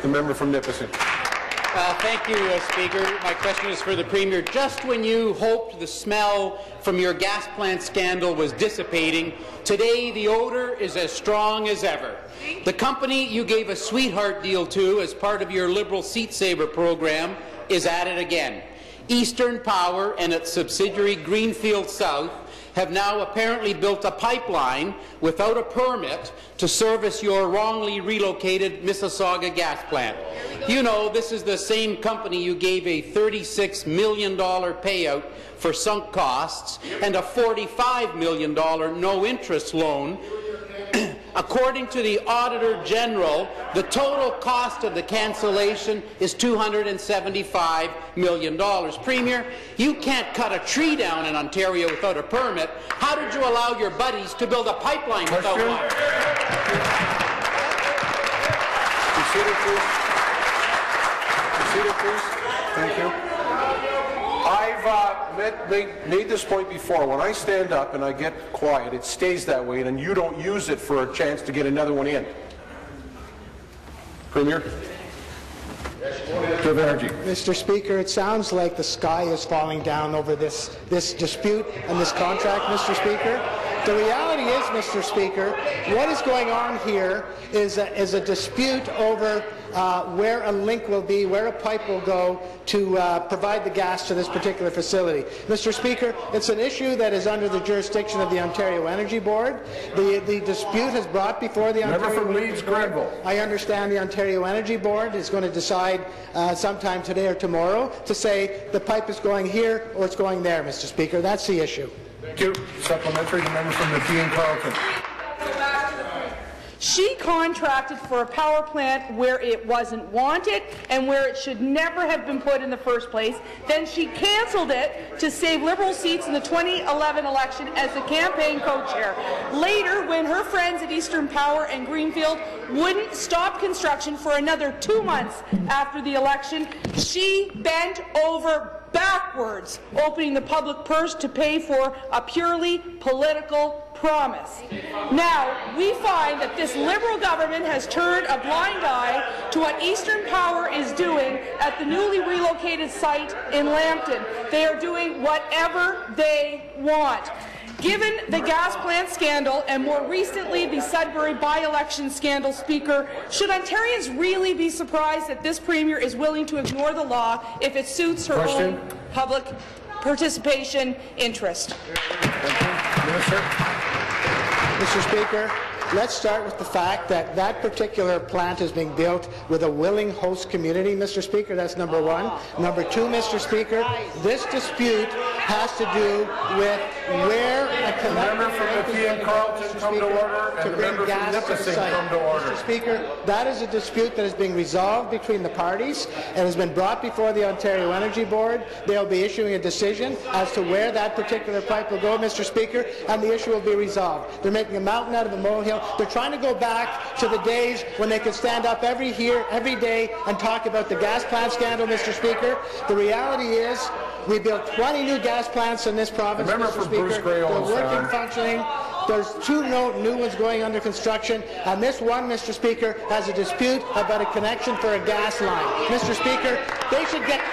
The member from Nipissing. Thank you, Speaker. My question is for the Premier. Just when you hoped the smell from your gas plant scandal was dissipating, today the odour is as strong as ever. The company you gave a sweetheart deal to as part of your Liberal Seat Saver program is at it again. Eastern Power and its subsidiary Greenfield South have now apparently built a pipeline without a permit to service your wrongly relocated Mississauga gas plant. You know, this is the same company you gave a $36 million payout for sunk costs and a $45 million no-interest loan. According to the Auditor General, the total cost of the cancellation is $275 million. Premier, you can't cut a tree down in Ontario without a permit. How did you allow your buddies to build a pipeline without one? Be seated, please. Be seated, please. Thank you. I've made this point before. When I stand up and I get quiet, it stays that way, and you don't use it for a chance to get another one in. Premier? Mr. Speaker, it sounds like the sky is falling down over this dispute and this contract, Mr. Speaker. The reality is, Mr. Speaker, what is going on here is a dispute over where a link will be, where a pipe will go to provide the gas to this particular facility. Mr. Speaker, it's an issue that is under the jurisdiction of the Ontario Energy Board. The dispute is brought before the Ontario Energy Board. I understand the Ontario Energy Board is going to decide sometime today or tomorrow to say the pipe is going here or it's going there, Mr. Speaker. That's the issue. Thank you. Supplementary, the member from Nepean Carleton. She contracted for a power plant where it wasn't wanted and where it should never have been put in the first place. Then she cancelled it to save Liberal seats in the 2011 election as the campaign co-chair. Later, when her friends at Eastern Power and Greenfield wouldn't stop construction for another 2 months after the election, she bent over backwards, opening the public purse to pay for a purely political promise. Now, we find that this Liberal government has turned a blind eye to what Eastern Power is doing at the newly relocated site in Lambton. They are doing whatever they want. Given the gas plant scandal and more recently the Sudbury by-election scandal, Speaker, should Ontarians really be surprised that this Premier is willing to ignore the law if it suits her own public participation interest? Mr. Speaker, let's start with the fact that that particular plant is being built with a willing host community, Mr. Speaker. That's number one. Number two, Mr. Speaker, this dispute has to do with where a member from Nepean Carleton come to order, and the member from Nipissing come to order. Mr. Speaker, that is a dispute that is being resolved between the parties and has been brought before the Ontario Energy Board. They'll be issuing a decision as to where that particular pipe will go, Mr. Speaker, and the issue will be resolved. They're making a mountain out of a molehill. They're trying to go back to the days when they could stand up every day and talk about the gas plant scandal, Mr. Speaker. The reality is we built 20 new gas plants in this province, Mr. Speaker. They're working, functioning. There's 2 new ones going under construction, and this one, Mr. Speaker, has a dispute about a connection for a gas line. Mr. Speaker, they should get